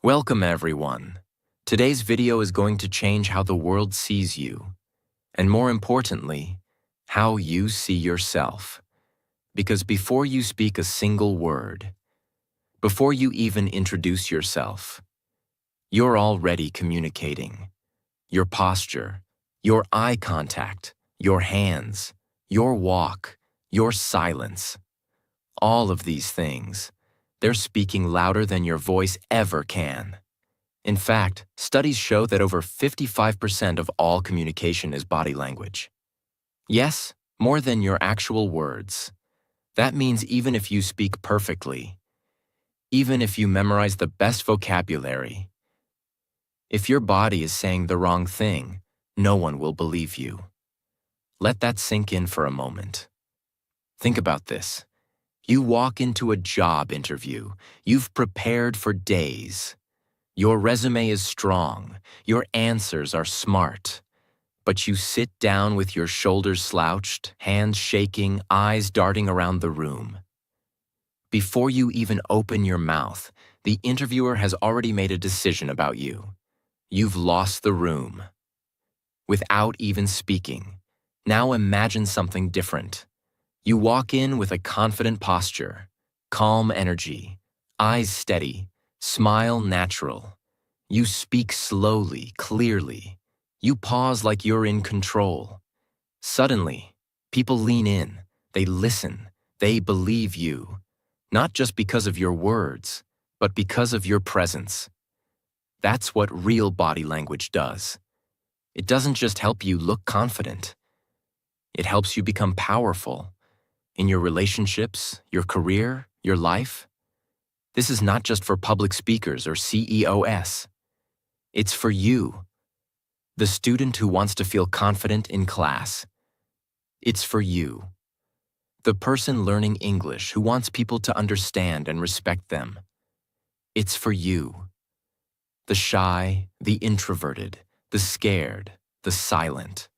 Welcome everyone. Today's video is going to change how the world sees you, and more importantly, how you see yourself. Because before you speak a single word, before you even introduce yourself, you're already communicating. Your posture, your eye contact, your hands, your walk, your silence, all of these things, they're speaking louder than your voice ever can. In fact, studies show that over 55% of all communication is body language. Yes, more than your actual words. That means even if you speak perfectly, even if you memorize the best vocabulary, if your body is saying the wrong thing, no one will believe you. Let that sink in for a moment. Think about this. You walk into a job interview. You've prepared for days. Your resume is strong. Your answers are smart. But you sit down with your shoulders slouched, hands shaking, eyes darting around the room. Before you even open your mouth, the interviewer has already made a decision about you. You've lost the room. Without even speaking. Now imagine something different. You walk in with a confident posture, calm energy, eyes steady, smile natural. You speak slowly, clearly. You pause like you're in control. Suddenly, people lean in, they listen, they believe you, not just because of your words, but because of your presence. That's what real body language does. It doesn't just help you look confident. It helps you become powerful. In your relationships, your career, your life. This is not just for public speakers or CEOs. It's for you, the student who wants to feel confident in class. It's for you, the person learning English who wants people to understand and respect them. It's for you, the shy, the introverted, the scared, the silent,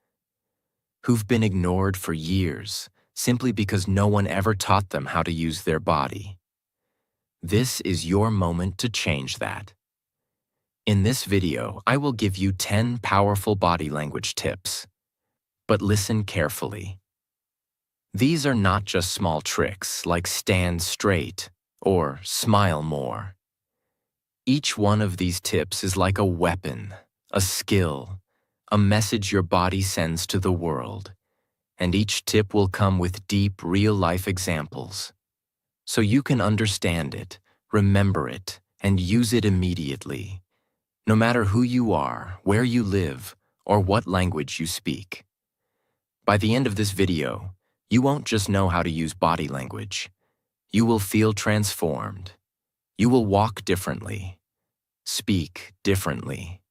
who've been ignored for years, simply because no one ever taught them how to use their body. This is your moment to change that. In this video, I will give you 10 powerful body language tips. But listen carefully. These are not just small tricks like stand straight or smile more. Each one of these tips is like a weapon, a skill, a message your body sends to the world. And each tip will come with deep, real-life examples. So you can understand it, remember it, and use it immediately, no matter who you are, where you live, or what language you speak. By the end of this video, you won't just know how to use body language. You will feel transformed. You will walk differently, speak differently,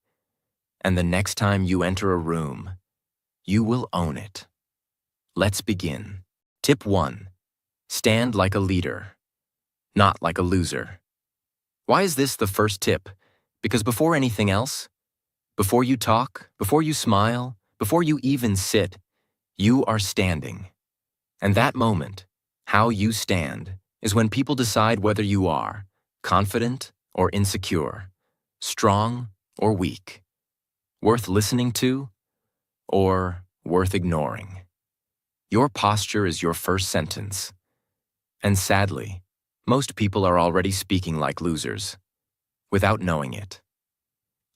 and the next time you enter a room, you will own it. Let's begin. Tip 1. Stand like a leader, not like a loser. Why is this the first tip? Because before anything else, before you talk, before you smile, before you even sit, you are standing. And that moment, how you stand, is when people decide whether you are confident or insecure, strong or weak, worth listening to or worth ignoring. Your posture is your first sentence. And sadly, most people are already speaking like losers, without knowing it.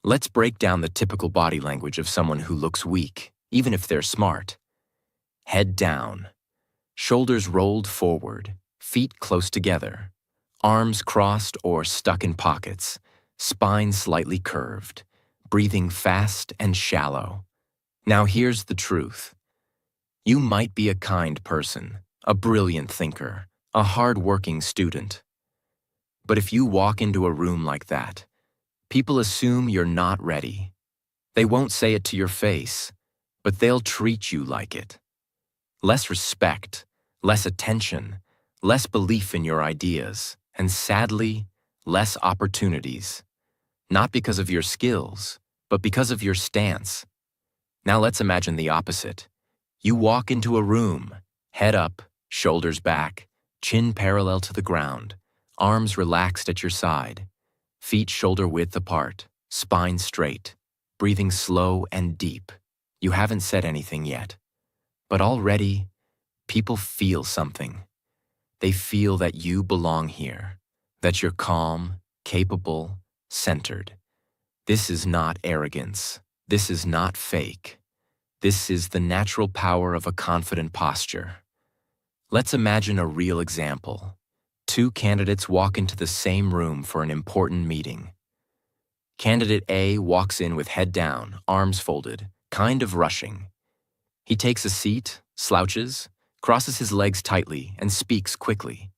Let's break down the typical body language of someone who looks weak, even if they're smart. Head down, shoulders rolled forward, feet close together, arms crossed or stuck in pockets, spine slightly curved, breathing fast and shallow. Now here's the truth. You might be a kind person, a brilliant thinker, a hard-working student. But if you walk into a room like that, people assume you're not ready. They won't say it to your face, but they'll treat you like it. Less respect, less attention, less belief in your ideas, and sadly, less opportunities. Not because of your skills, but because of your stance. Now let's imagine the opposite. You walk into a room, head up, shoulders back, chin parallel to the ground, arms relaxed at your side, feet shoulder-width apart, spine straight, breathing slow and deep. You haven't said anything yet, but already people feel something. They feel that you belong here, that you're calm, capable, centered. This is not arrogance. This is not fake. This is the natural power of a confident posture. Let's imagine a real example. Two candidates walk into the same room for an important meeting. Candidate A walks in with head down, arms folded, kind of rushing. He takes a seat, slouches, crosses his legs tightly, and speaks quickly.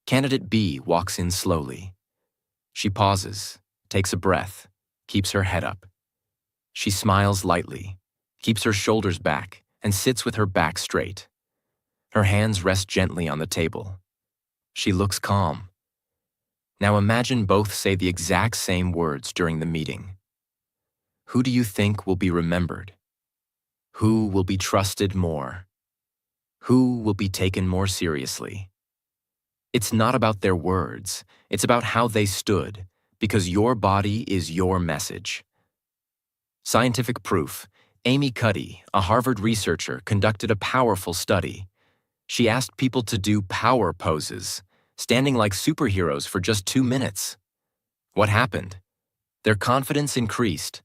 Candidate B walks in slowly. She pauses, takes a breath, keeps her head up. She smiles lightly, keeps her shoulders back, and sits with her back straight. Her hands rest gently on the table. She looks calm. Now imagine both say the exact same words during the meeting. Who do you think will be remembered? Who will be trusted more? Who will be taken more seriously? It's not about their words, it's about how they stood, because your body is your message. Scientific proof. Amy Cuddy, a Harvard researcher, conducted a powerful study. She asked people to do power poses, standing like superheroes for just 2 minutes. What happened? Their confidence increased.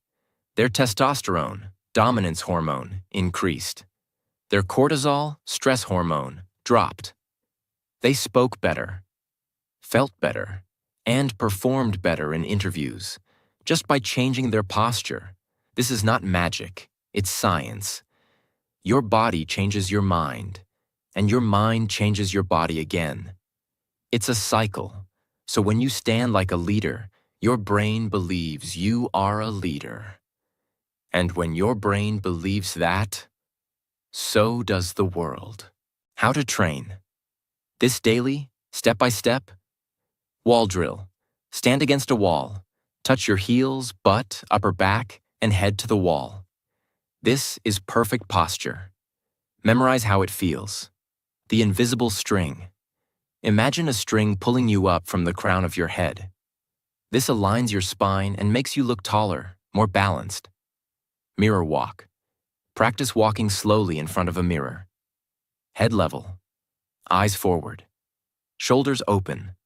Their testosterone, dominance hormone, increased. Their cortisol, stress hormone, dropped. They spoke better, felt better, and performed better in interviews, just by changing their posture. This is not magic, it's science. Your body changes your mind, and your mind changes your body again. It's a cycle. So when you stand like a leader, your brain believes you are a leader. And when your brain believes that, so does the world. How to train. This daily, step by step. Wall drill. Stand against a wall. Touch your heels, butt, upper back, and head to the wall. This is perfect posture. Memorize how it feels. The invisible string. Imagine a string pulling you up from the crown of your head. This aligns your spine and makes you look taller, more balanced. Mirror walk. Practice walking slowly in front of a mirror. Head level. Eyes forward. Shoulders open.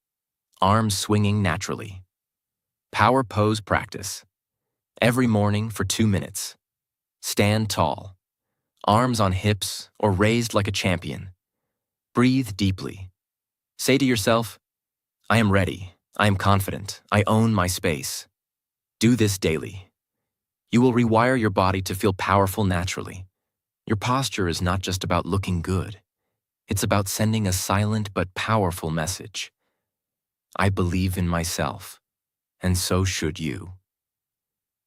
Arms swinging naturally. Power pose practice. Every morning for 2 minutes. Stand tall. Arms on hips or raised like a champion. Breathe deeply. Say to yourself, I am ready. I am confident. I own my space. Do this daily. You will rewire your body to feel powerful naturally. Your posture is not just about looking good. It's about sending a silent but powerful message. I believe in myself, and so should you.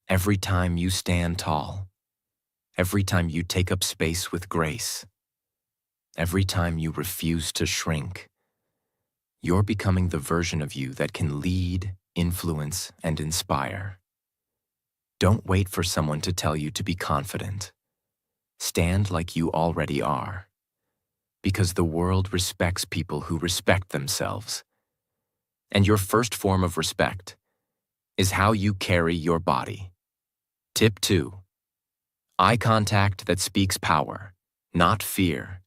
Every time you stand tall, every time you take up space with grace, every time you refuse to shrink, you're becoming the version of you that can lead, influence, and inspire. Don't wait for someone to tell you to be confident. Stand like you already are, because the world respects people who respect themselves. And your first form of respect is how you carry your body. Tip 2. Eye contact that speaks power, not fear.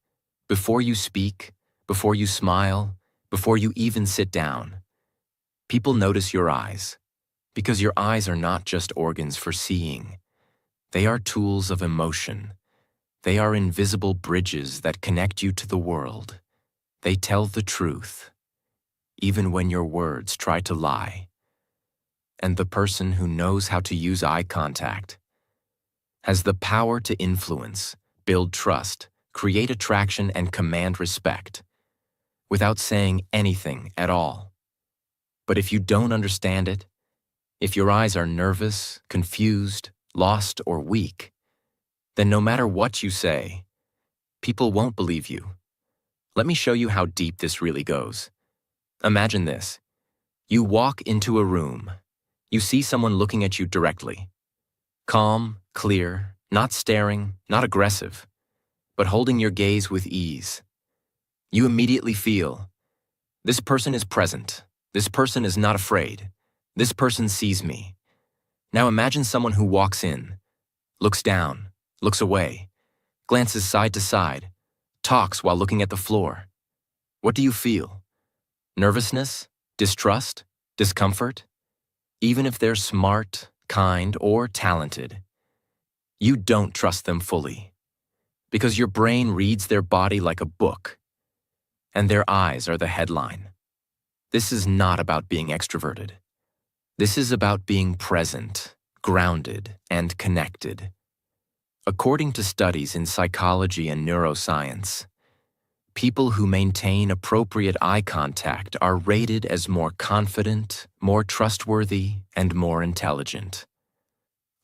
Before you speak, before you smile, before you even sit down, people notice your eyes, because your eyes are not just organs for seeing. They are tools of emotion. They are invisible bridges that connect you to the world. They tell the truth, even when your words try to lie. And the person who knows how to use eye contact has the power to influence, build trust, create attraction, and command respect without saying anything at all. But if you don't understand it, if your eyes are nervous, confused, lost, or weak, then no matter what you say, people won't believe you. Let me show you how deep this really goes. Imagine this. You walk into a room. You see someone looking at you directly. Calm, clear, not staring, not aggressive, but holding your gaze with ease. You immediately feel, this person is present. This person is not afraid. This person sees me. Now imagine someone who walks in, looks down, looks away, glances side to side, talks while looking at the floor. What do you feel? Nervousness? Distrust? Discomfort? Even if they're smart, kind, or talented, you don't trust them fully because your brain reads their body like a book and their eyes are the headline. This is not about being extroverted. This is about being present, grounded, and connected. According to studies in psychology and neuroscience, people who maintain appropriate eye contact are rated as more confident, more trustworthy, and more intelligent.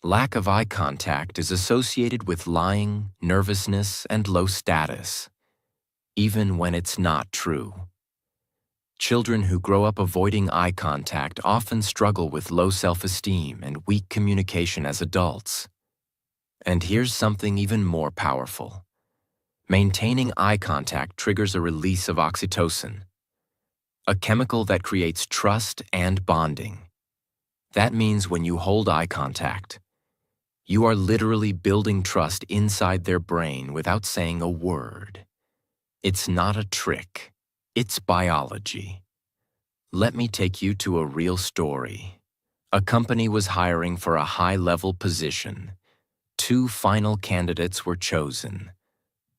Lack of eye contact is associated with lying, nervousness, and low status, even when it's not true. Children who grow up avoiding eye contact often struggle with low self-esteem and weak communication as adults. And here's something even more powerful. Maintaining eye contact triggers a release of oxytocin, a chemical that creates trust and bonding. That means when you hold eye contact, you are literally building trust inside their brain without saying a word. It's not a trick. It's biology. Let me take you to a real story. A company was hiring for a high-level position. 2 final candidates were chosen.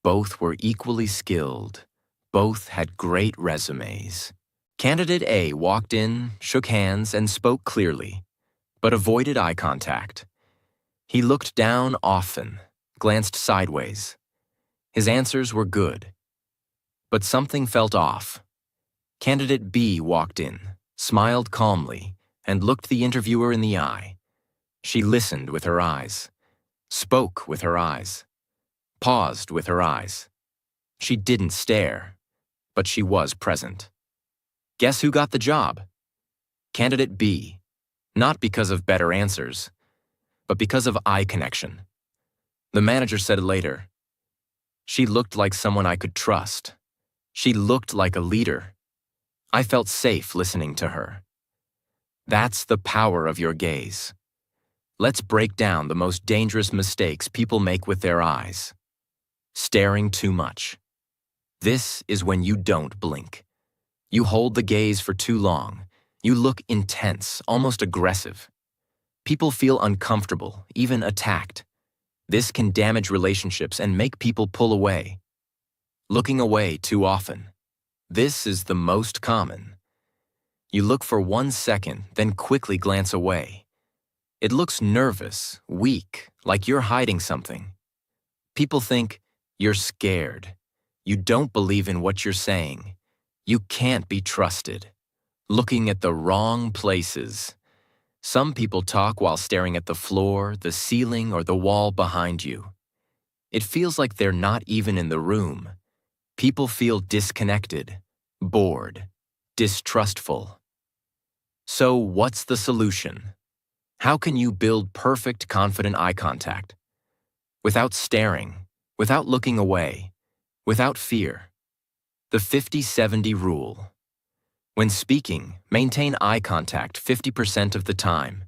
Both were equally skilled. Both had great resumes. Candidate A walked in, shook hands, and spoke clearly, but avoided eye contact. He looked down often, glanced sideways. His answers were good, but something felt off. Candidate B walked in, smiled calmly, and looked the interviewer in the eye. She listened with her eyes, spoke with her eyes, paused with her eyes. She didn't stare, but she was present. Guess who got the job? Candidate B, not because of better answers, but because of eye connection. The manager said later, "She looked like someone I could trust. She looked like a leader. I felt safe listening to her." That's the power of your gaze. Let's break down the most dangerous mistakes people make with their eyes. Staring too much. This is when you don't blink. You hold the gaze for too long. You look intense, almost aggressive. People feel uncomfortable, even attacked. This can damage relationships and make people pull away. Looking away too often. This is the most common. You look for 1 second, then quickly glance away. It looks nervous, weak, like you're hiding something. People think, you're scared. You don't believe in what you're saying. You can't be trusted. Looking at the wrong places. Some people talk while staring at the floor, the ceiling, or the wall behind you. It feels like they're not even in the room. People feel disconnected, bored, distrustful. So what's the solution? How can you build perfect, confident eye contact? Without staring, without looking away, without fear. The 50-70 rule. When speaking, maintain eye contact 50% of the time.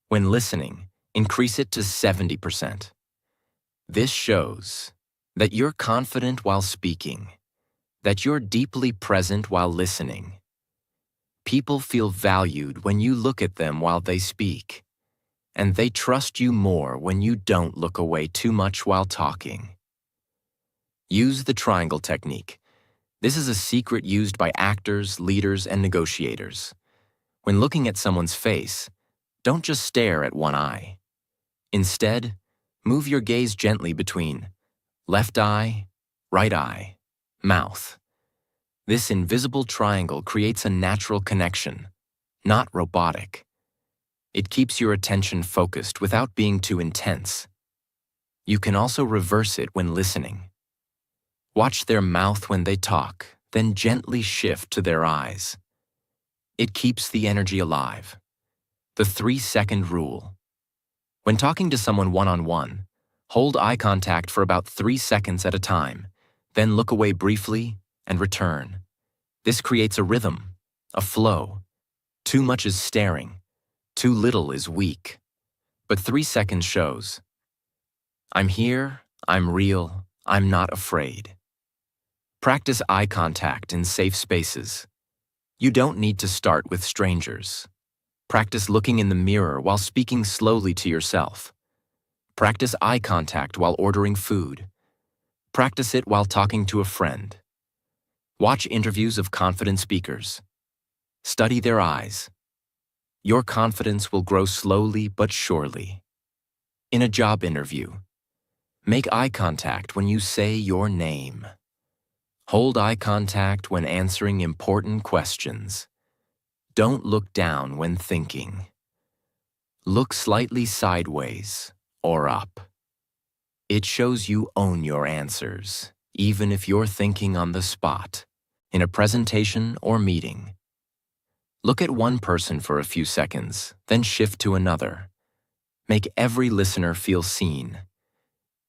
When listening, increase it to 70%. This shows that you're confident while speaking, that you're deeply present while listening. People feel valued when you look at them while they speak, and they trust you more when you don't look away too much while talking. Use the triangle technique. This is a secret used by actors, leaders, and negotiators. When looking at someone's face, don't just stare at one eye. Instead, move your gaze gently between left eye, right eye, mouth. This invisible triangle creates a natural connection, not robotic. It keeps your attention focused without being too intense. You can also reverse it when listening. Watch their mouth when they talk, then gently shift to their eyes. It keeps the energy alive. The 3-second rule. When talking to someone one-on-one, hold eye contact for about 3 seconds at a time, then look away briefly and return. This creates a rhythm, a flow. Too much is staring. Too little is weak. But 3 seconds shows, I'm here, I'm real, I'm not afraid. Practice eye contact in safe spaces. You don't need to start with strangers. Practice looking in the mirror while speaking slowly to yourself. Practice eye contact while ordering food. Practice it while talking to a friend. Watch interviews of confident speakers. Study their eyes. Your confidence will grow slowly but surely. In a job interview, make eye contact when you say your name. Hold eye contact when answering important questions. Don't look down when thinking. Look slightly sideways or up. It shows you own your answers, even if you're thinking on the spot, in a presentation or meeting. Look at one person for a few seconds, then shift to another. Make every listener feel seen,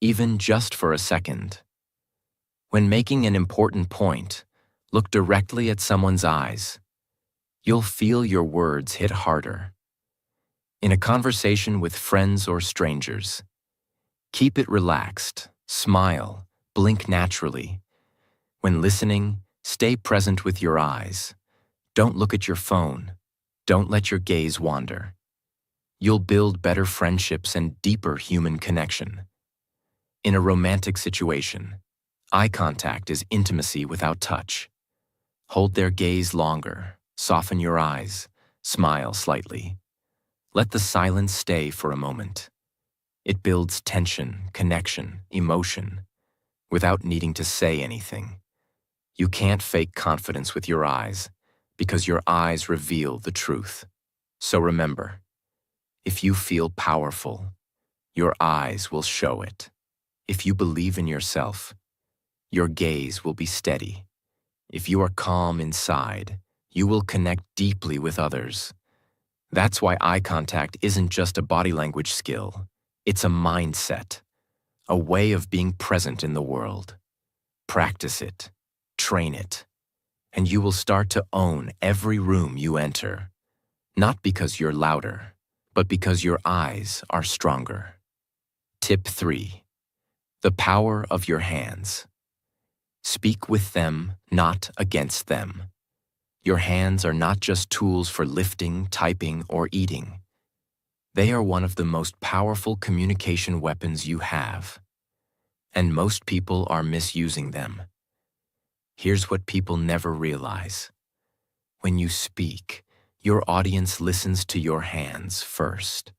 even just for a second. When making an important point, look directly at someone's eyes. You'll feel your words hit harder. In a conversation with friends or strangers, keep it relaxed, smile, blink naturally. When listening, stay present with your eyes. Don't look at your phone. Don't let your gaze wander. You'll build better friendships and deeper human connection. In a romantic situation, eye contact is intimacy without touch. Hold their gaze longer, soften your eyes, smile slightly. Let the silence stay for a moment. It builds tension, connection, emotion, without needing to say anything. You can't fake confidence with your eyes, because your eyes reveal the truth. So remember, if you feel powerful, your eyes will show it. If you believe in yourself, your gaze will be steady. If you are calm inside, you will connect deeply with others. That's why eye contact isn't just a body language skill. It's a mindset, a way of being present in the world. Practice it, train it, and you will start to own every room you enter, not because you're louder, but because your eyes are stronger. Tip 3. The power of your hands. Speak with them, not against them. Your hands are not just tools for lifting, typing, or eating. They are one of the most powerful communication weapons you have, and most people are misusing them. Here's what people never realize. When you speak, your audience listens to your hands first,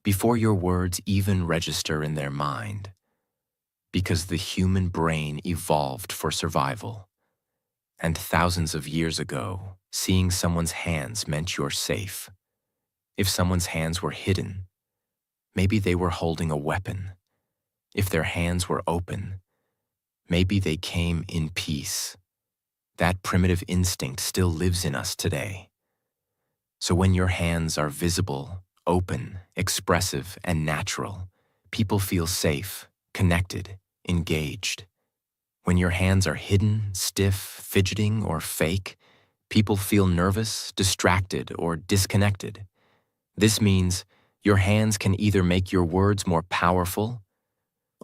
before your words even register in their mind, because the human brain evolved for survival. And thousands of years ago, seeing someone's hands meant you're safe. If someone's hands were hidden, maybe they were holding a weapon. If their hands were open, maybe they came in peace. That primitive instinct still lives in us today. So when your hands are visible, open, expressive, and natural, people feel safe, connected, engaged. When your hands are hidden, stiff, fidgeting, or fake, people feel nervous, distracted, or disconnected. This means your hands can either make your words more powerful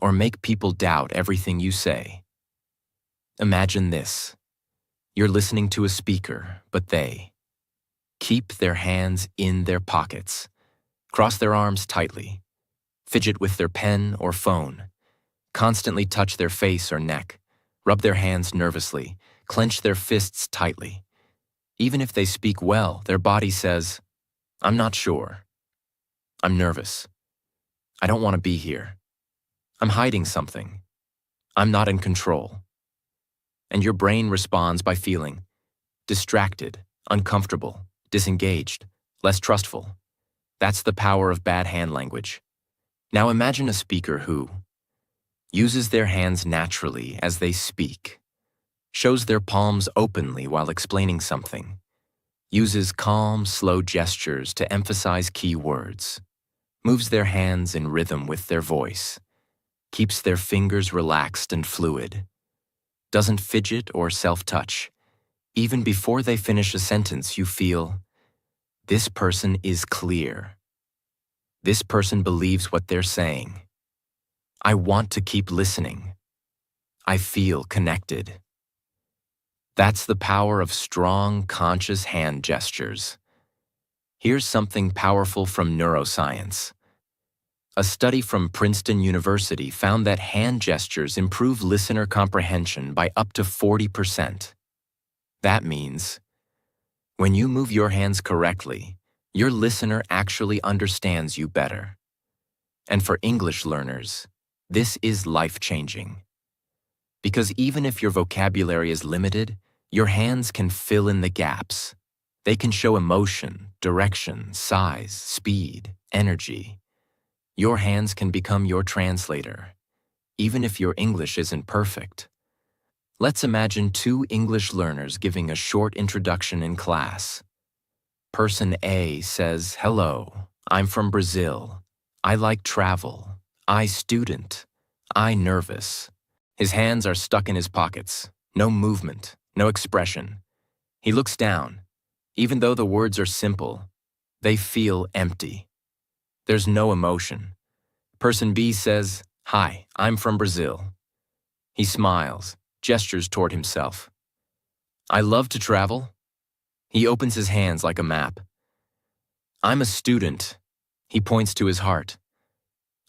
or make people doubt everything you say. Imagine this. You're listening to a speaker, but they keep their hands in their pockets, cross their arms tightly, fidget with their pen or phone, constantly touch their face or neck, rub their hands nervously, clench their fists tightly. Even if they speak well, their body says, I'm not sure. I'm nervous. I don't want to be here. I'm hiding something. I'm not in control. And your brain responds by feeling distracted, uncomfortable, disengaged, less trustful. That's the power of bad hand language. Now imagine a speaker who uses their hands naturally as they speak, shows their palms openly while explaining something, uses calm, slow gestures to emphasize key words, moves their hands in rhythm with their voice, keeps their fingers relaxed and fluid, doesn't fidget or self-touch. Even before they finish a sentence, you feel, This person is clear. This person believes what they're saying. I want to keep listening. I feel connected. That's the power of strong, conscious hand gestures. Here's something powerful from neuroscience. A study from Princeton University found that hand gestures improve listener comprehension by up to 40%. That means, when you move your hands correctly, your listener actually understands you better. And for English learners, this is life-changing. Because even if your vocabulary is limited, your hands can fill in the gaps. They can show emotion, direction, size, speed, energy. Your hands can become your translator, even if your English isn't perfect. Let's imagine two English learners giving a short introduction in class. Person A says, "Hello, I'm from Brazil. I like travel. I student. I nervous." His hands are stuck in his pockets. No movement, no expression. He looks down. Even though the words are simple, they feel empty. There's no emotion. Person B says, "Hi, I'm from Brazil." He smiles, gestures toward himself. "I love to travel." He opens his hands like a map. "I'm a student." He points to his heart.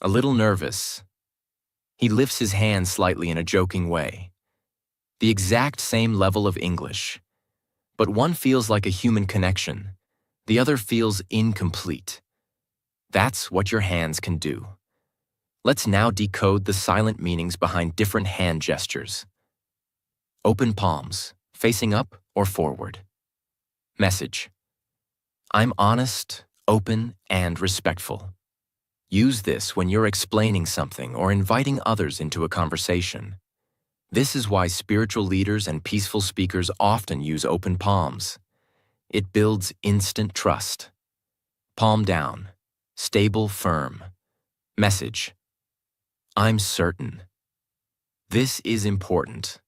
A little nervous. He lifts his hand slightly in a joking way. The exact same level of English. But one feels like a human connection. The other feels incomplete. That's what your hands can do. Let's now decode the silent meanings behind different hand gestures. Open palms, facing up or forward. Message. I'm honest, open, and respectful. Use this when you're explaining something or inviting others into a conversation. This is why spiritual leaders and peaceful speakers often use open palms. It builds instant trust. Palm down, stable, firm. Message. I'm certain. This is important.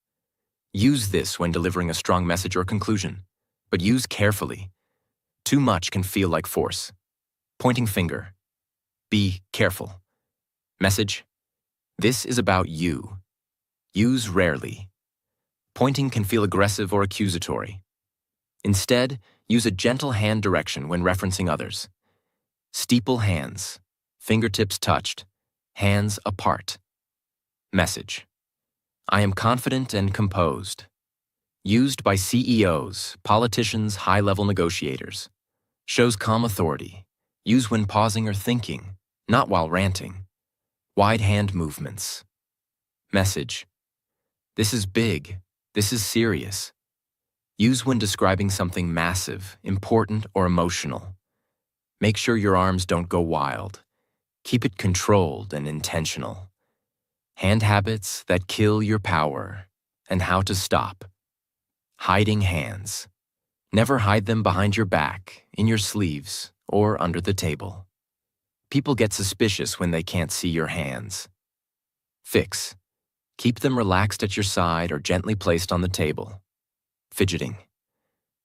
Use this when delivering a strong message or conclusion, but use carefully. Too much can feel like force. Pointing finger. Be careful. Message. This is about you. Use rarely. Pointing can feel aggressive or accusatory. Instead, use a gentle hand direction when referencing others. Steeple hands, fingertips touched, hands apart. Message. I am confident and composed. Used by CEOs, politicians, high-level negotiators. Shows calm authority. Use when pausing or thinking, not while ranting. Wide hand movements. Message. This is big. This is serious. Use when describing something massive, important, or emotional. Make sure your arms don't go wild. Keep it controlled and intentional. Hand habits that kill your power, and how to stop. Hiding hands. Never hide them behind your back, in your sleeves, or under the table. People get suspicious when they can't see your hands. Fix. Keep them relaxed at your side or gently placed on the table. Fidgeting.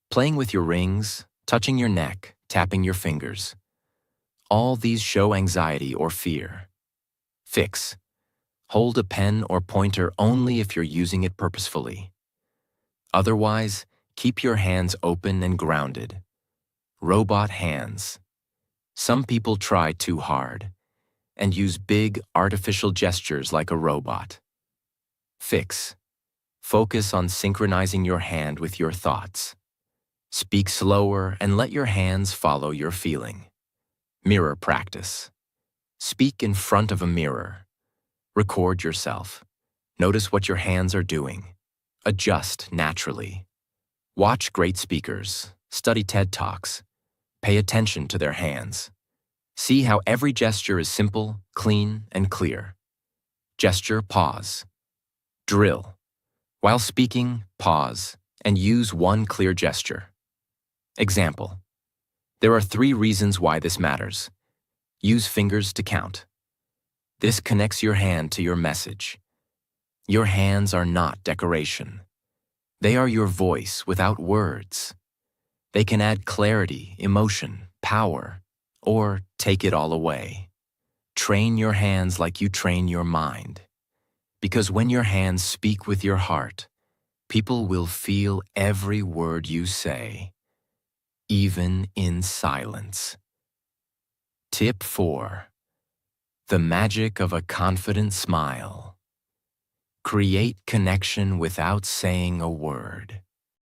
Playing with your rings, touching your neck, tapping your fingers. All these show anxiety or fear. Fix. Hold a pen or pointer only if you're using it purposefully. Otherwise, keep your hands open and grounded. Robot hands. Some people try too hard and use big, artificial gestures like a robot. Fix. Focus on synchronizing your hand with your thoughts. Speak slower and let your hands follow your feeling. Mirror practice. Speak in front of a mirror. Record yourself. Notice what your hands are doing. Adjust naturally. Watch great speakers. Study TED Talks. Pay attention to their hands. See how every gesture is simple, clean, and clear. Gesture, pause. Drill. While speaking, pause, and use one clear gesture. Example. There are 3 reasons why this matters. Use fingers to count. This connects your hand to your message. Your hands are not decoration. They are your voice without words. They can add clarity, emotion, power, or take it all away. Train your hands like you train your mind. Because when your hands speak with your heart, people will feel every word you say, even in silence. Tip 4. The magic of a confident smile. Create connection without saying a word.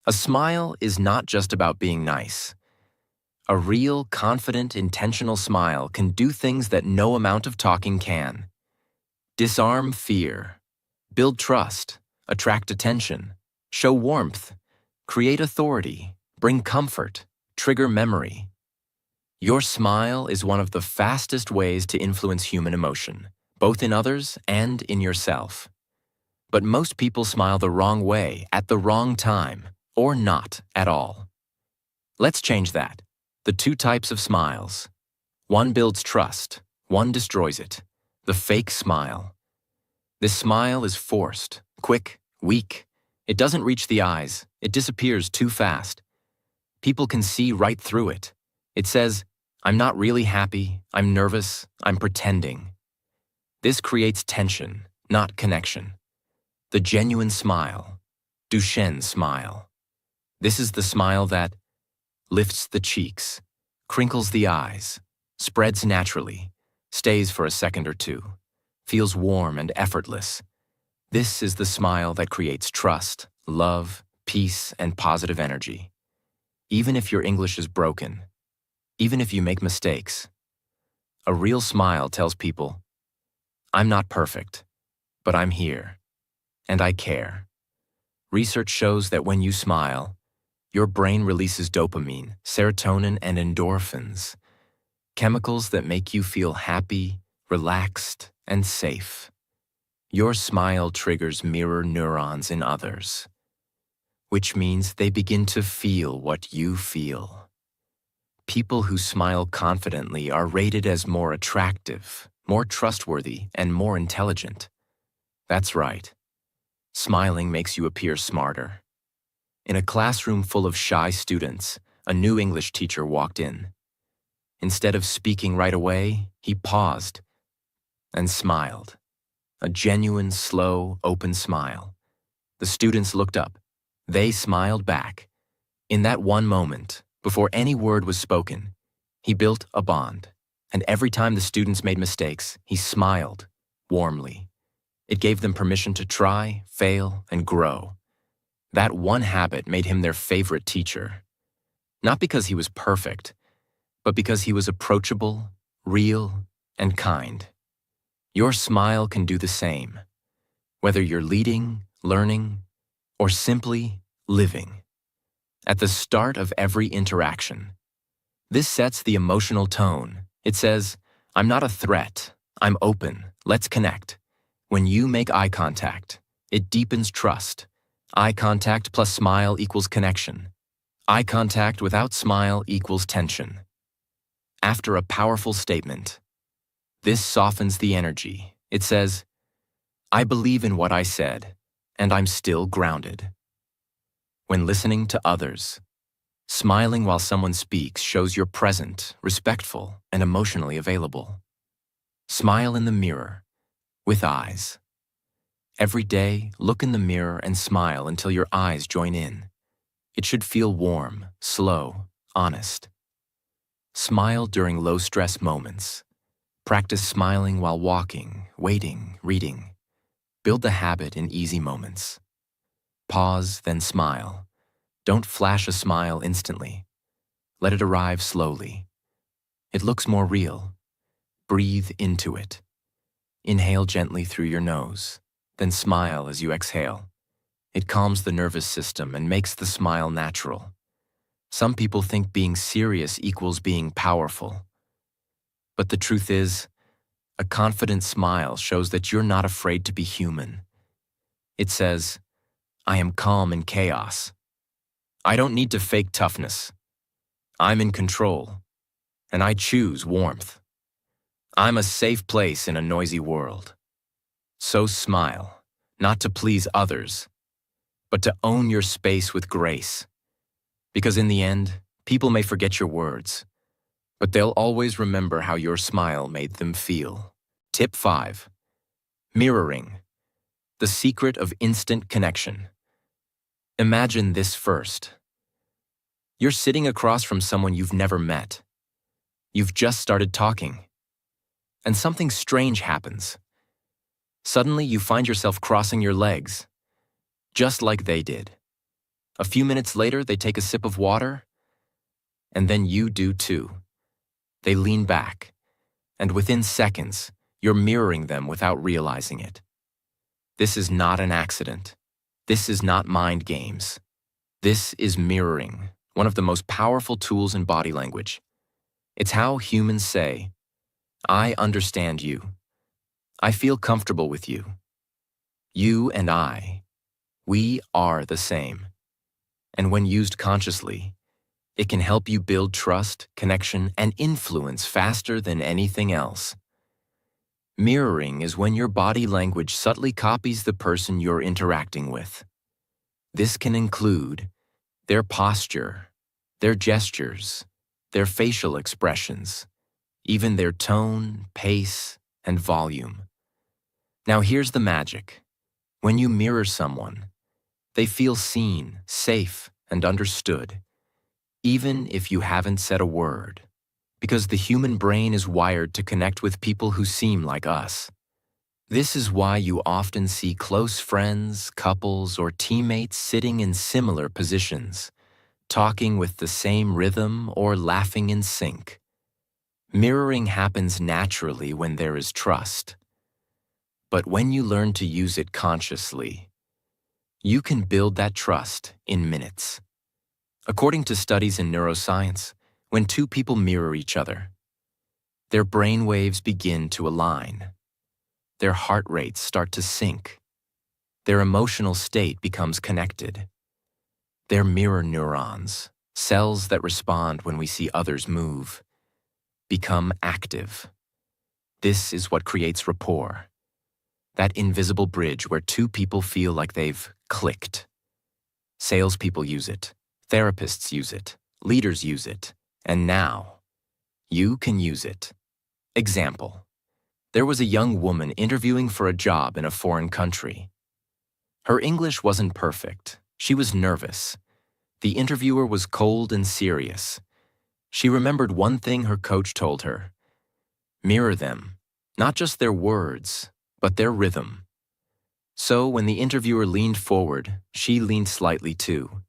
A smile is not just about being nice. A real, confident, intentional smile can do things that no amount of talking can. Disarm fear. Build trust. Attract attention. Show warmth. Create authority. Bring comfort. Trigger memory. Your smile is one of the fastest ways to influence human emotion, both in others and in yourself. But most people smile the wrong way, at the wrong time, or not at all. Let's change that. The two types of smiles. One builds trust, one destroys it. The fake smile. This smile is forced, quick, weak. It doesn't reach the eyes. It disappears too fast. People can see right through it. It says, "I'm not really happy, I'm nervous, I'm pretending." This creates tension, not connection. The genuine smile, Duchenne's smile. This is the smile that lifts the cheeks, crinkles the eyes, spreads naturally, stays for a second or two, feels warm and effortless. This is the smile that creates trust, love, peace, and positive energy. Even if your English is broken, even if you make mistakes, a real smile tells people, "I'm not perfect, but I'm here, and I care." Research shows that when you smile, your brain releases dopamine, serotonin, and endorphins, chemicals that make you feel happy, relaxed, and safe. Your smile triggers mirror neurons in others, which means they begin to feel what you feel. People who smile confidently are rated as more attractive, more trustworthy, and more intelligent. That's right. Smiling makes you appear smarter. In a classroom full of shy students, a new English teacher walked in. Instead of speaking right away, he paused and smiled. A genuine, slow, open smile. The students looked up. They smiled back. In that one moment, before any word was spoken, he built a bond. And every time the students made mistakes, he smiled warmly. It gave them permission to try, fail, and grow. That one habit made him their favorite teacher. Not because he was perfect, but because he was approachable, real, and kind. Your smile can do the same, whether you're leading, learning, or simply living. At the start of every interaction, this sets the emotional tone. It says, "I'm not a threat, I'm open, let's connect." When you make eye contact, it deepens trust. Eye contact plus smile equals connection. Eye contact without smile equals tension. After a powerful statement, this softens the energy. It says, "I believe in what I said, and I'm still grounded." When listening to others, smiling while someone speaks shows you're present, respectful, and emotionally available. Smile in the mirror, with eyes. Every day, look in the mirror and smile until your eyes join in. It should feel warm, slow, honest. Smile during low-stress moments. Practice smiling while walking, waiting, reading. Build the habit in easy moments. Pause, then smile. Don't flash a smile instantly. Let it arrive slowly. It looks more real. Breathe into it. Inhale gently through your nose, then smile as you exhale. It calms the nervous system and makes the smile natural. Some people think being serious equals being powerful. But the truth is, a confident smile shows that you're not afraid to be human. It says, "I am calm in chaos. I don't need to fake toughness. I'm in control, and I choose warmth. I'm a safe place in a noisy world." So smile, not to please others, but to own your space with grace. Because in the end, People may forget your words, but they'll always remember how your smile made them feel. Tip 5. Mirroring. The secret of instant connection. Imagine this first. You're sitting across from someone you've never met. You've just started talking. And something strange happens. Suddenly, you find yourself crossing your legs, just like they did. A few minutes later, they take a sip of water, and then you do too. They lean back, and within seconds, you're mirroring them without realizing it. This is not an accident. This is not mind games. This is mirroring, one of the most powerful tools in body language. It's how humans say, "I understand you. I feel comfortable with you. You and I, we are the same." And when used consciously, it can help you build trust, connection, and influence faster than anything else. Mirroring is when your body language subtly copies the person you're interacting with. This can include their posture, their gestures, their facial expressions, even their tone, pace, and volume. Now here's the magic. When you mirror someone, they feel seen, safe, and understood, even if you haven't said a word, because the human brain is wired to connect with people who seem like us. This is why you often see close friends, couples, or teammates sitting in similar positions, talking with the same rhythm or laughing in sync. Mirroring happens naturally when there is trust. But when you learn to use it consciously, you can build that trust in minutes. According to studies in neuroscience, when two people mirror each other, their brain waves begin to align. Their heart rates start to sync. Their emotional state becomes connected. Their mirror neurons, cells that respond when we see others move, become active. This is what creates rapport, that invisible bridge where two people feel like they've clicked. Salespeople use it, therapists use it, leaders use it, and now, you can use it. Example: there was a young woman interviewing for a job in a foreign country. Her English wasn't perfect. She was nervous. The interviewer was cold and serious. She remembered one thing her coach told her: mirror them, not just their words, but their rhythm. So when the interviewer leaned forward, she leaned slightly too.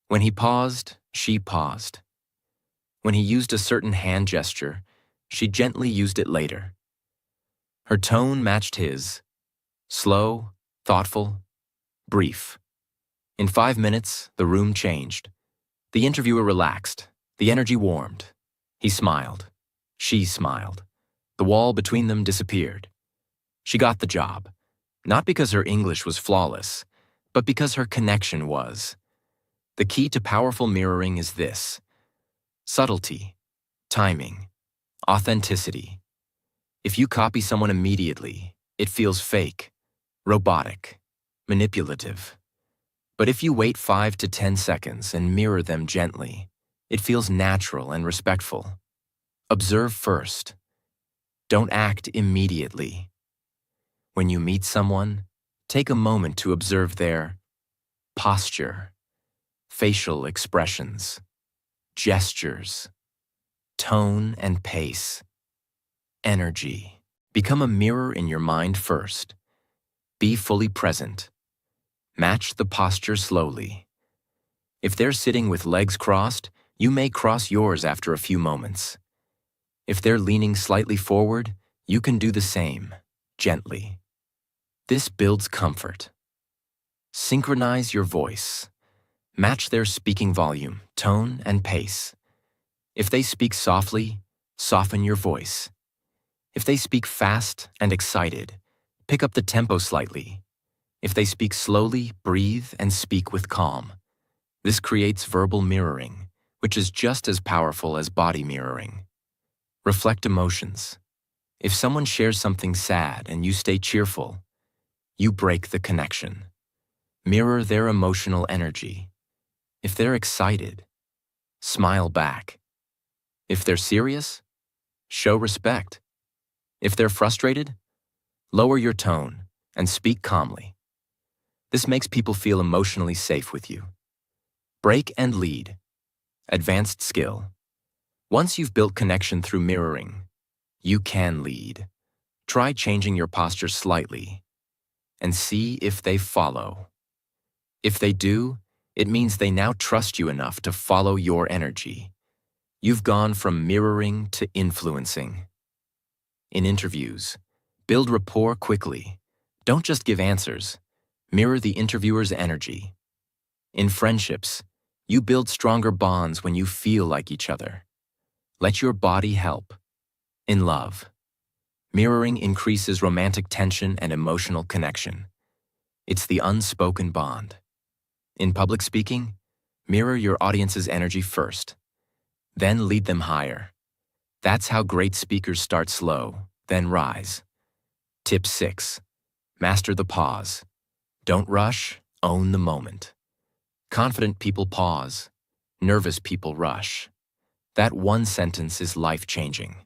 When he paused, she paused. When he used a certain hand gesture, she gently used it later. Her tone matched his: slow, thoughtful, brief. In 5 minutes, the room changed. The interviewer relaxed. The energy warmed. He smiled. She smiled. The wall between them disappeared. She got the job, not because her English was flawless, but because her connection was. The key to powerful mirroring is this: subtlety, timing, authenticity. If you copy someone immediately, it feels fake, robotic, manipulative. But if you wait 5 to 10 seconds and mirror them gently, it feels natural and respectful. Observe first. Don't act immediately. When you meet someone, take a moment to observe their posture, facial expressions, gestures, tone and pace, energy. Become a mirror in your mind first. Be fully present. Match the posture slowly. If they're sitting with legs crossed, you may cross yours after a few moments. If they're leaning slightly forward, you can do the same, gently. This builds comfort. Synchronize your voice. Match their speaking volume, tone, and pace. If they speak softly, soften your voice. If they speak fast and excited, pick up the tempo slightly. If they speak slowly, breathe and speak with calm. This creates verbal mirroring, which is just as powerful as body mirroring. Reflect emotions. If someone shares something sad and you stay cheerful, you break the connection. Mirror their emotional energy. If they're excited, smile back. If they're serious, show respect. If they're frustrated, lower your tone and speak calmly. This makes people feel emotionally safe with you. Break and lead. Advanced skill. Once you've built connection through mirroring, you can lead. Try changing your posture slightly and see if they follow. If they do, it means they now trust you enough to follow your energy. You've gone from mirroring to influencing. In interviews, build rapport quickly. Don't just give answers. Mirror the interviewer's energy. In friendships, you build stronger bonds when you feel like each other. Let your body help. In love, mirroring increases romantic tension and emotional connection. It's the unspoken bond. In public speaking, mirror your audience's energy first, then lead them higher. That's how great speakers start slow, then rise. Tip 6. Master the pause. Don't rush, own the moment. Confident people pause. Nervous people rush. That one sentence is life-changing.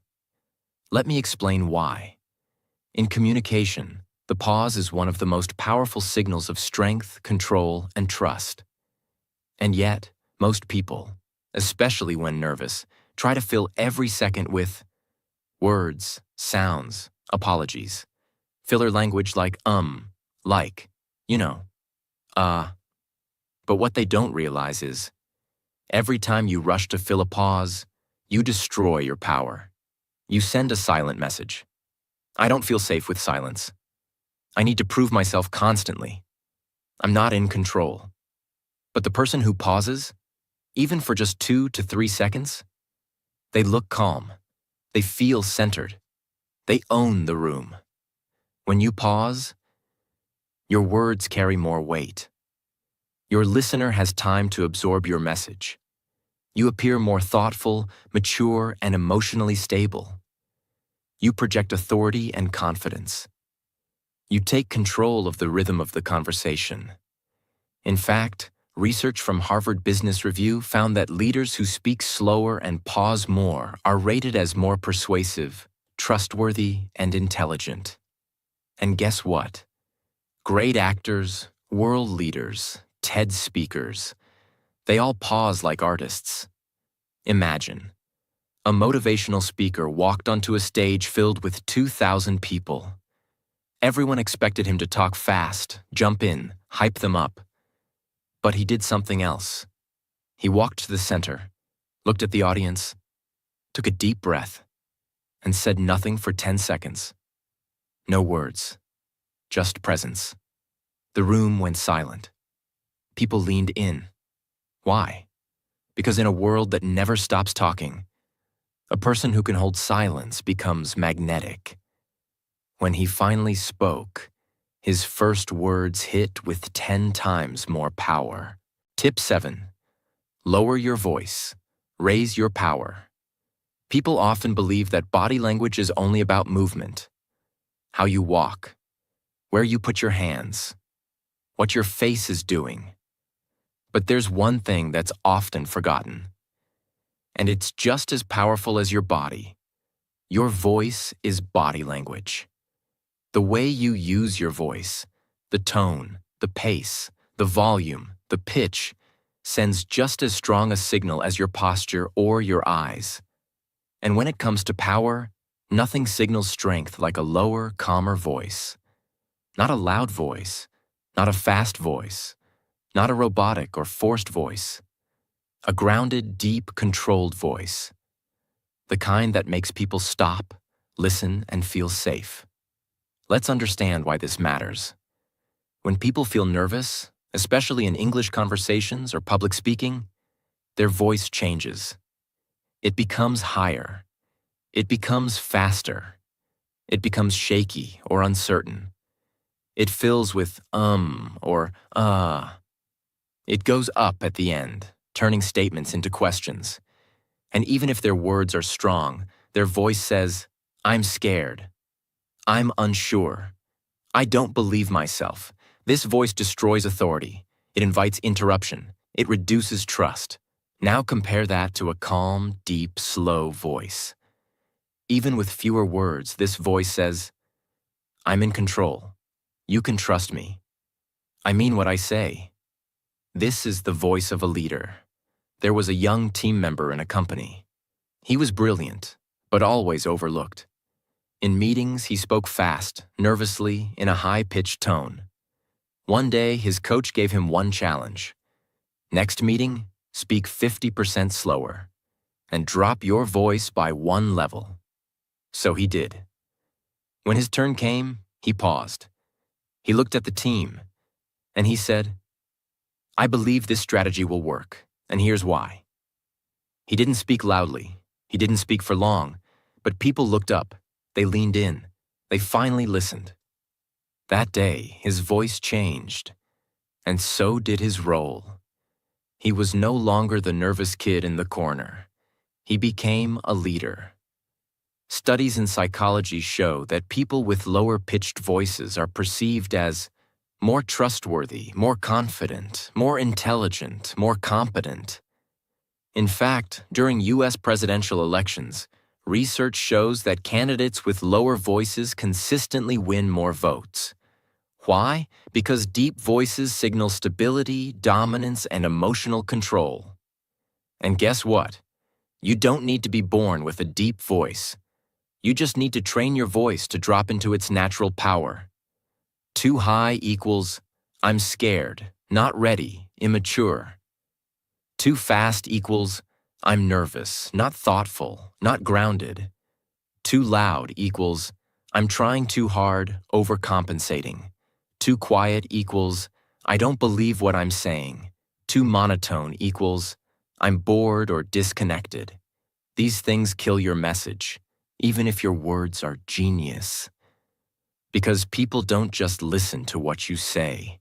Let me explain why. In communication, the pause is one of the most powerful signals of strength, control, and trust. And yet, most people, especially when nervous, try to fill every second with words, sounds, apologies, filler language like like, you know, But what they don't realize is, every time you rush to fill a pause, you destroy your power. You send a silent message. I don't feel safe with silence. I need to prove myself constantly. I'm not in control. But the person who pauses, even for just 2 to 3 seconds, they look calm. They feel centered. They own the room. When you pause, your words carry more weight. Your listener has time to absorb your message. You appear more thoughtful, mature, and emotionally stable. You project authority and confidence. You take control of the rhythm of the conversation. In fact, research from Harvard Business Review found that leaders who speak slower and pause more are rated as more persuasive, trustworthy, and intelligent. And guess what? Great actors, world leaders, TED speakers, they all pause like artists. Imagine, a motivational speaker walked onto a stage filled with 2,000 people. Everyone expected him to talk fast, jump in, hype them up. But he did something else. He walked to the center, looked at the audience, took a deep breath, and said nothing for 10 seconds. No words, just presence. The room went silent. People leaned in. Why? Because in a world that never stops talking, a person who can hold silence becomes magnetic. When he finally spoke, his first words hit with 10 times more power. Tip 7. Lower your voice. Raise your power. People often believe that body language is only about movement. How you walk, where you put your hands, what your face is doing. But there's one thing that's often forgotten. And it's just as powerful as your body. Your voice is body language. The way you use your voice, the tone, the pace, the volume, the pitch, sends just as strong a signal as your posture or your eyes. And when it comes to power, nothing signals strength like a lower, calmer voice. Not a loud voice, not a fast voice, not a robotic or forced voice. A grounded, deep, controlled voice. The kind that makes people stop, listen, and feel safe. Let's understand why this matters. When people feel nervous, especially in English conversations or public speaking, their voice changes. It becomes higher. It becomes faster. It becomes shaky or uncertain. It fills with or It goes up at the end, turning statements into questions. And even if their words are strong, their voice says, I'm scared. I'm unsure. I don't believe myself. This voice destroys authority. It invites interruption. It reduces trust. Now compare that to a calm, deep, slow voice. Even with fewer words, this voice says, I'm in control. You can trust me. I mean what I say. This is the voice of a leader. There was a young team member in a company. He was brilliant, but always overlooked. In meetings, he spoke fast, nervously, in a high-pitched tone. One day, his coach gave him one challenge. Next meeting, speak 50% slower, and drop your voice by one level. So he did. When his turn came, he paused. He looked at the team, and he said, I believe this strategy will work, and here's why. He didn't speak loudly. He didn't speak for long, but people looked up. They leaned in. They finally listened. That day, his voice changed, and so did his role. He was no longer the nervous kid in the corner. He became a leader. Studies in psychology show that people with lower-pitched voices are perceived as more trustworthy, more confident, more intelligent, more competent. In fact, during U.S. presidential elections, research shows that candidates with lower voices consistently win more votes. Why? Because deep voices signal stability, dominance, and emotional control. And guess what? You don't need to be born with a deep voice. You just need to train your voice to drop into its natural power. Too high equals, I'm scared, not ready, immature. Too fast equals, I'm nervous, not thoughtful, not grounded. Too loud equals, I'm trying too hard, overcompensating. Too quiet equals, I don't believe what I'm saying. Too monotone equals, I'm bored or disconnected. These things kill your message, even if your words are genius. Because people don't just listen to what you say.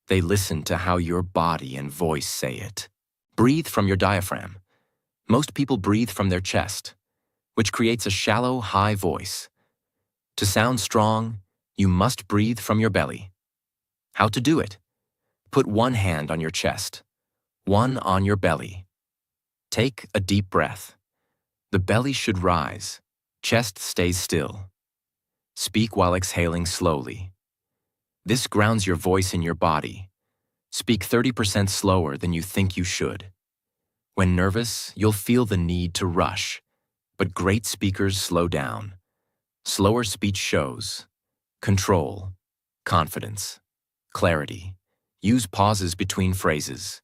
They listen to how your body and voice say it. Breathe from your diaphragm. Most people breathe from their chest, which creates a shallow, high voice. To sound strong, you must breathe from your belly. How to do it? Put one hand on your chest, one on your belly. Take a deep breath. The belly should rise. Chest stays still. Speak while exhaling slowly. This grounds your voice in your body. Speak 30% slower than you think you should. When nervous, you'll feel the need to rush, but great speakers slow down. Slower speech shows control, confidence, clarity. Use pauses between phrases.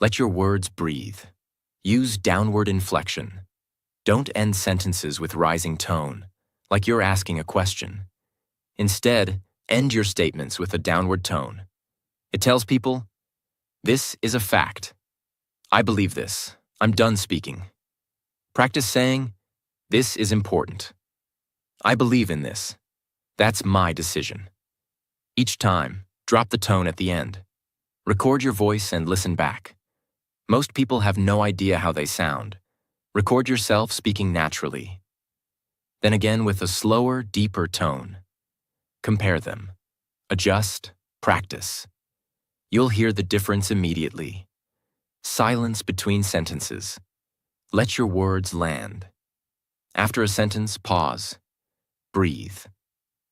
Let your words breathe. Use downward inflection. Don't end sentences with rising tone, like you're asking a question. Instead, end your statements with a downward tone. It tells people, this is a fact. I believe this. I'm done speaking. Practice saying, this is important. I believe in this. That's my decision. Each time, drop the tone at the end. Record your voice and listen back. Most people have no idea how they sound. Record yourself speaking naturally. Then again with a slower, deeper tone. Compare them. Adjust, practice. You'll hear the difference immediately. Silence between sentences. Let your words land. After a sentence, pause. Breathe.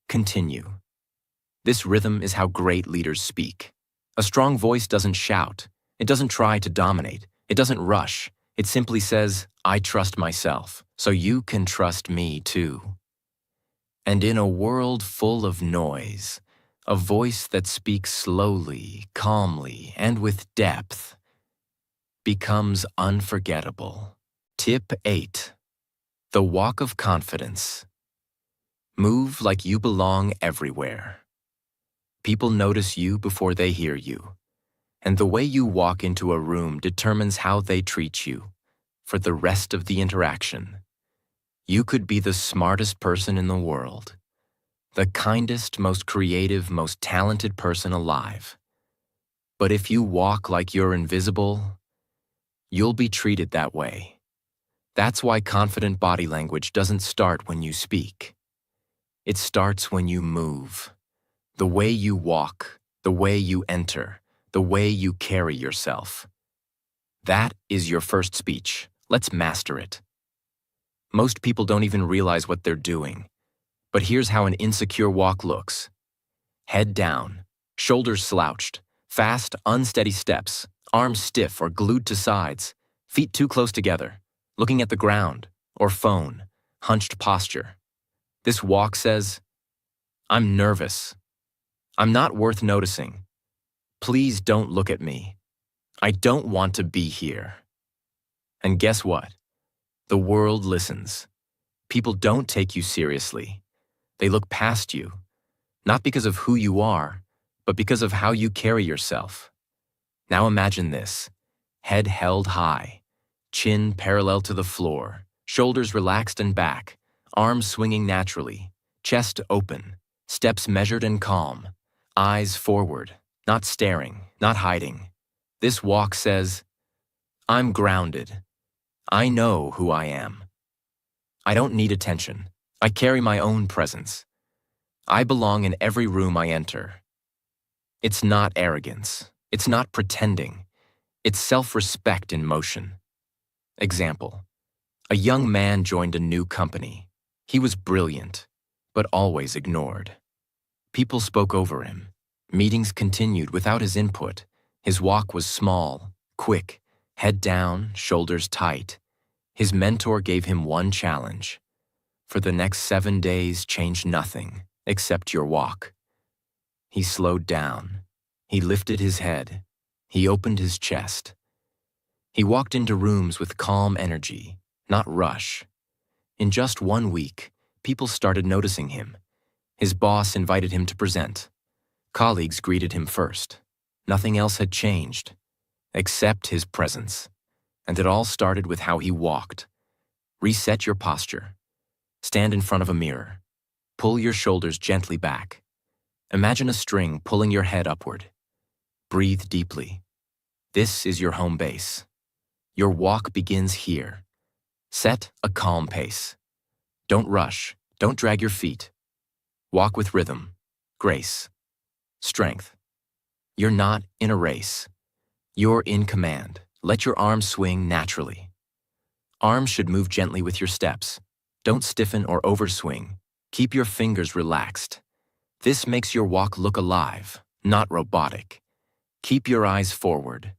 Continue. This rhythm is how great leaders speak. A strong voice doesn't shout. It doesn't try to dominate. It doesn't rush. It simply says, I trust myself, so you can trust me too. And in a world full of noise, a voice that speaks slowly, calmly, and with depth becomes unforgettable. Tip 8. The walk of confidence. Move like you belong everywhere. People notice you before they hear you, and the way you walk into a room determines how they treat you for the rest of the interaction. You could be the smartest person in the world, the kindest, most creative, most talented person alive. But if you walk like you're invisible, you'll be treated that way. That's why confident body language doesn't start when you speak. It starts when you move. The way you walk, the way you enter, the way you carry yourself. That is your first speech. Let's master it. Most people don't even realize what they're doing. But here's how an insecure walk looks. Head down, shoulders slouched, fast, unsteady steps, arms stiff or glued to sides, feet too close together, looking at the ground or phone, hunched posture. This walk says, I'm nervous. I'm not worth noticing. Please don't look at me. I don't want to be here. And guess what? The world listens. People don't take you seriously. They look past you, not because of who you are, but because of how you carry yourself. Now imagine this: head held high, chin parallel to the floor, shoulders relaxed and back, arms swinging naturally, chest open, steps measured and calm, eyes forward, not staring, not hiding. This walk says, I'm grounded. I know who I am. I don't need attention. I carry my own presence. I belong in every room I enter. It's not arrogance. It's not pretending. It's self-respect in motion. Example: a young man joined a new company. He was brilliant, but always ignored. People spoke over him. Meetings continued without his input. His walk was small, quick, head down, shoulders tight. His mentor gave him one challenge. For the next 7 days, change nothing except your walk. He slowed down. He lifted his head. He opened his chest. He walked into rooms with calm energy, not rush. In just 1 week, people started noticing him. His boss invited him to present. Colleagues greeted him first. Nothing else had changed, except his presence. And it all started with how he walked. Reset your posture. Stand in front of a mirror. Pull your shoulders gently back. Imagine a string pulling your head upward. Breathe deeply. This is your home base. Your walk begins here. Set a calm pace. Don't rush. Don't drag your feet. Walk with rhythm, grace, strength. You're not in a race. You're in command. Let your arms swing naturally. Arms should move gently with your steps. Don't stiffen or overswing. Keep your fingers relaxed. This makes your walk look alive, not robotic. Keep your eyes forward.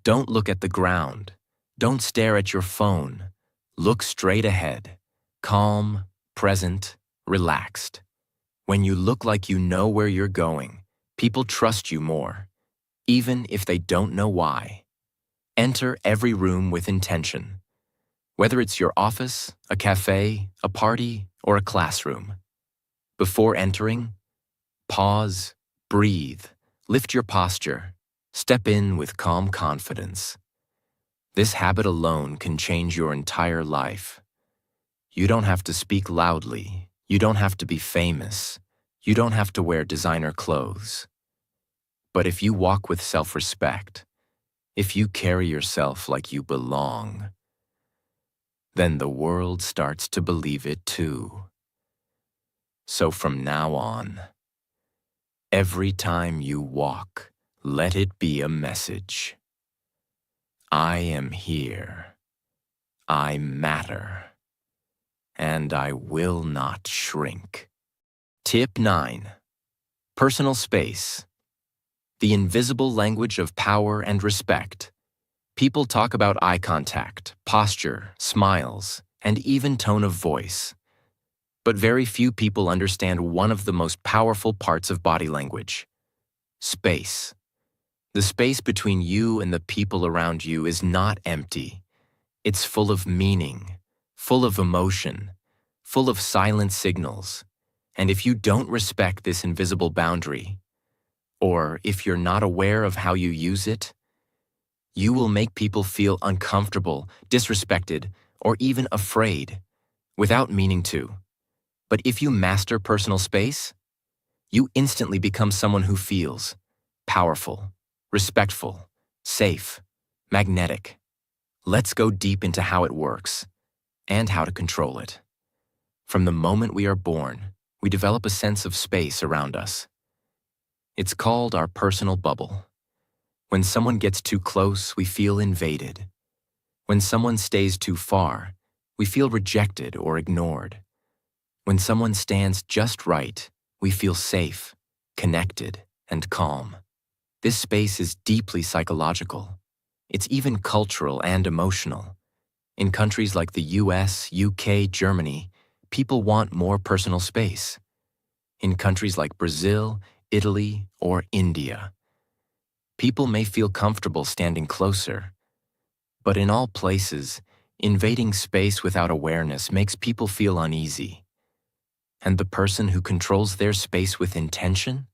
Don't look at the ground. Don't stare at your phone. Look straight ahead. Calm, present, relaxed. When you look like you know where you're going, people trust you more, even if they don't know why. Enter every room with intention. Whether it's your office, a cafe, a party, or a classroom. Before entering, pause, breathe, lift your posture, step in with calm confidence. This habit alone can change your entire life. You don't have to speak loudly. You don't have to be famous. You don't have to wear designer clothes. But if you walk with self-respect, if you carry yourself like you belong, then the world starts to believe it too. So from now on, every time you walk, let it be a message. I am here. I matter. And I will not shrink. Tip 9. Personal space. The invisible language of power and respect. People talk about eye contact, posture, smiles, and even tone of voice. But very few people understand one of the most powerful parts of body language: space. The space between you and the people around you is not empty. It's full of meaning, full of emotion, full of silent signals. And if you don't respect this invisible boundary, or if you're not aware of how you use it, you will make people feel uncomfortable, disrespected, or even afraid, without meaning to. But if you master personal space, you instantly become someone who feels powerful, respectful, safe, magnetic. Let's go deep into how it works and how to control it. From the moment we are born, we develop a sense of space around us. It's called our personal bubble. When someone gets too close, we feel invaded. When someone stays too far, we feel rejected or ignored. When someone stands just right, we feel safe, connected, and calm. This space is deeply psychological. It's even cultural and emotional. In countries like the US, UK, Germany, people want more personal space. In countries like Brazil, Italy, or India, people may feel comfortable standing closer. But in all places, invading space without awareness makes people feel uneasy. And the person who controls their space with intention?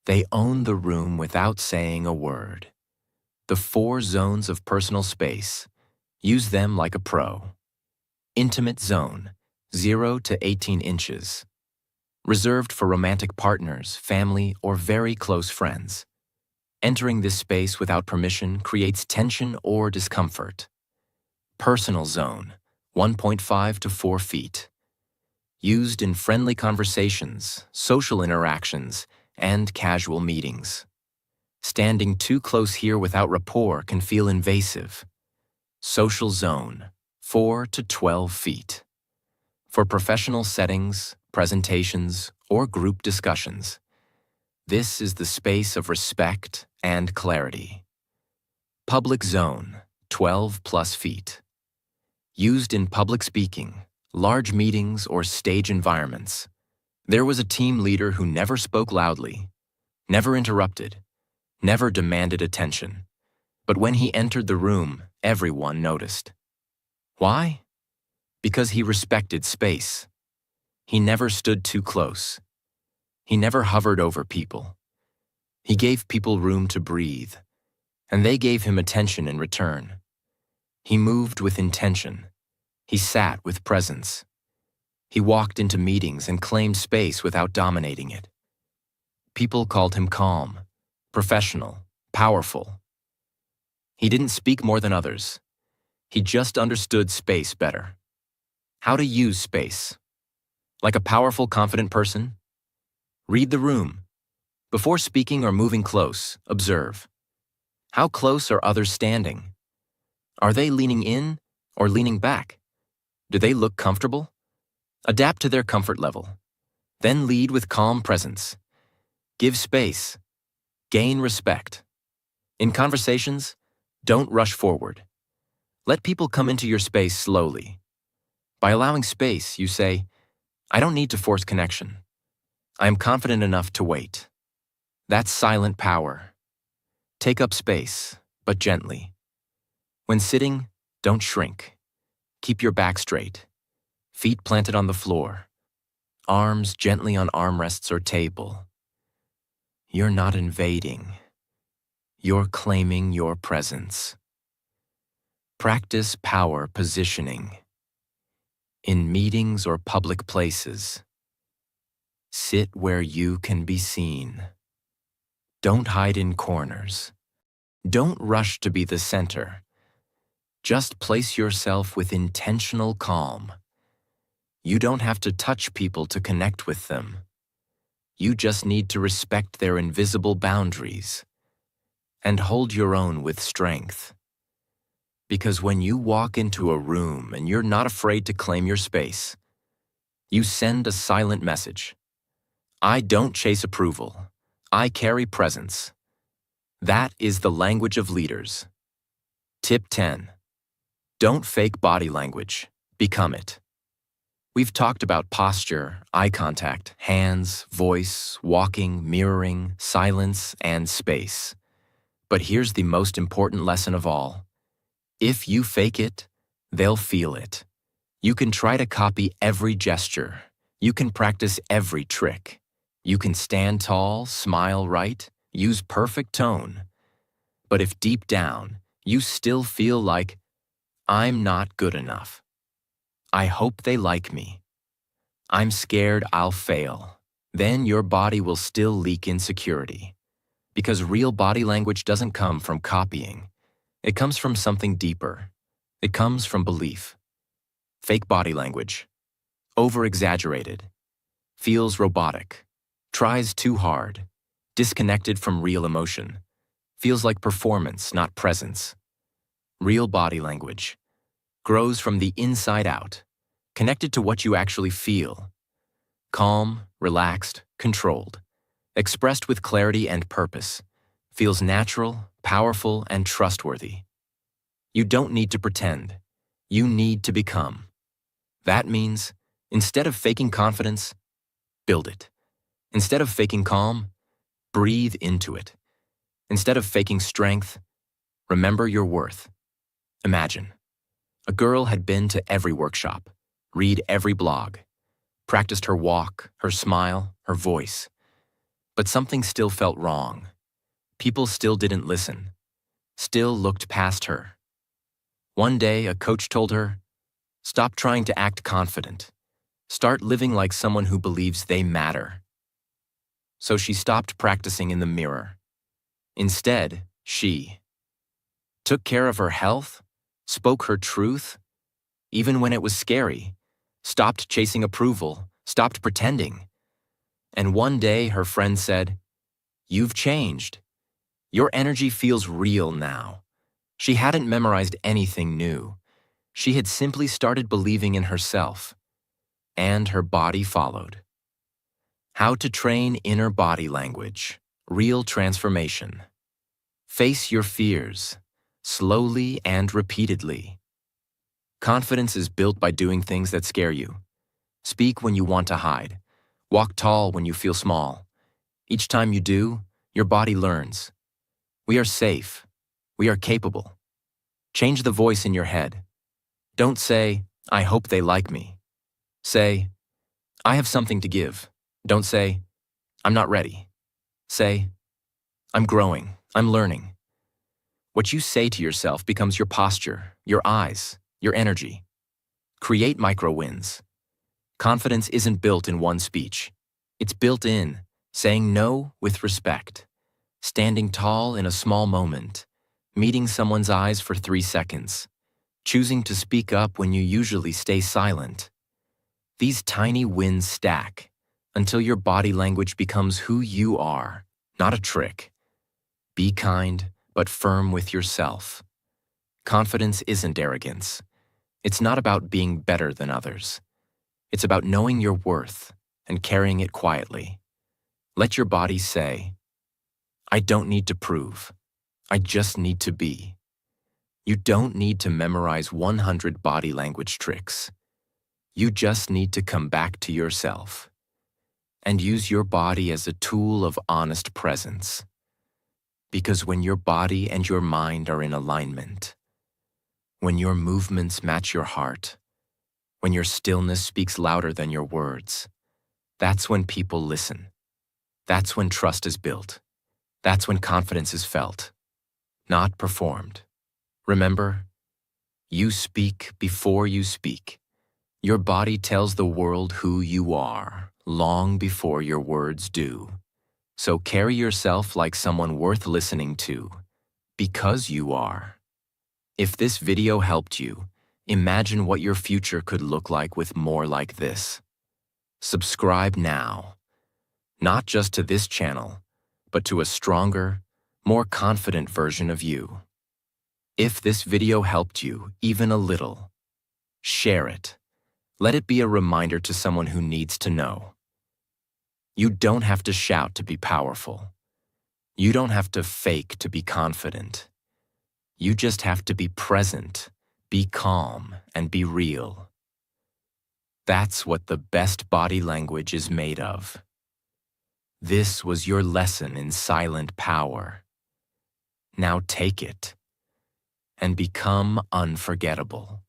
They own the room without saying a word. The 4 zones of personal space. Use them like a pro. Intimate zone, 0 to 18 inches. Reserved for romantic partners, family, or very close friends. Entering this space without permission creates tension or discomfort. Personal zone, 1.5 to 4 feet. Used in friendly conversations, social interactions, and casual meetings. Standing too close here without rapport can feel invasive. Social zone, 4 to 12 feet. For professional settings, presentations, or group discussions, this is the space of respect and clarity. Public zone, 12 plus feet. Used in public speaking, large meetings, or stage environments. There was a team leader who never spoke loudly, never interrupted, never demanded attention. But when he entered the room, everyone noticed. Why? Because he respected space. He never stood too close. He never hovered over people. He gave people room to breathe, and they gave him attention in return. He moved with intention. He sat with presence. He walked into meetings and claimed space without dominating it. People called him calm, professional, powerful. He didn't speak more than others. He just understood space better. How to use space. Like a powerful, confident person? Read the room. Before speaking or moving close, observe. How close are others standing? Are they leaning in or leaning back? Do they look comfortable? Adapt to their comfort level. Then lead with calm presence. Give space. Gain respect. In conversations, don't rush forward. Let people come into your space slowly. By allowing space, you say, I don't need to force connection. I am confident enough to wait. That's silent power. Take up space, but gently. When sitting, don't shrink. Keep your back straight. Feet planted on the floor. Arms gently on armrests or table. You're not invading. You're claiming your presence. Practice power positioning. In meetings or public places, sit where you can be seen. Don't hide in corners. Don't rush to be the center. Just place yourself with intentional calm. You don't have to touch people to connect with them. You just need to respect their invisible boundaries and hold your own with strength. Because when you walk into a room and you're not afraid to claim your space, you send a silent message. I don't chase approval. I carry presence. That is the language of leaders. Tip 10. Don't fake body language. Become it. We've talked about posture, eye contact, hands, voice, walking, mirroring, silence, and space. But here's the most important lesson of all. If you fake it, they'll feel it. You can try to copy every gesture. You can practice every trick. You can stand tall, smile right, use perfect tone. But if deep down, you still feel like, I'm not good enough. I hope they like me. I'm scared I'll fail. Then your body will still leak insecurity. Because real body language doesn't come from copying. It comes from something deeper. It comes from belief. Fake body language. Over-exaggerated. Feels robotic. Tries too hard. Disconnected from real emotion. feels like performance, not presence. Real body language grows from the inside out, connected to what you actually feel. Calm, relaxed, controlled, expressed with clarity and purpose, feels natural, powerful, and trustworthy. You don't need to pretend. You need to become. That means, instead of faking confidence, build it. Instead of faking calm, breathe into it. Instead of faking strength, remember your worth. Imagine. A girl had been to every workshop, read every blog, practiced her walk, her smile, her voice. But something still felt wrong. People still didn't listen, still looked past her. One day, a coach told her, "Stop trying to act confident. Start living like someone who believes they matter." So she stopped practicing in the mirror. Instead, she took care of her health, spoke her truth, even when it was scary, stopped chasing approval, stopped pretending. And one day her friend said, "You've changed. Your energy feels real now." She hadn't memorized anything new. She had simply started believing in herself, and her body followed. How to train inner body language. Real transformation. Face your fears, slowly and repeatedly. Confidence is built by doing things that scare you. Speak when you want to hide. Walk tall when you feel small. Each time you do, your body learns. We are safe. We are capable. Change the voice in your head. Don't say, "I hope they like me." Say, "I have something to give." Don't say, "I'm not ready." Say, "I'm growing. I'm learning." What you say to yourself becomes your posture, your eyes, your energy. Create micro wins. Confidence isn't built in one speech. It's built in saying no with respect, standing tall in a small moment, meeting someone's eyes for 3 seconds, choosing to speak up when you usually stay silent. These tiny wins stack until your body language becomes who you are, not a trick. Be kind, but firm with yourself. Confidence isn't arrogance. It's not about being better than others. It's about knowing your worth and carrying it quietly. Let your body say, "I don't need to prove. I just need to be." You don't need to memorize 100 body language tricks. You just need to come back to yourself and use your body as a tool of honest presence. Because when your body and your mind are in alignment, when your movements match your heart, when your stillness speaks louder than your words, that's when people listen. That's when trust is built. That's when confidence is felt, not performed. Remember, you speak before you speak. Your body tells the world who you are long before your words do. So carry yourself like someone worth listening to, because you are. If this video helped you, imagine what your future could look like with more like this. Subscribe now, not just to this channel, but to a stronger, more confident version of you. If this video helped you even a little, share it. Let it be a reminder to someone who needs to know. You don't have to shout to be powerful. You don't have to fake to be confident. You just have to be present, be calm, and be real. That's what the best body language is made of. This was your lesson in silent power. Now take it and become unforgettable.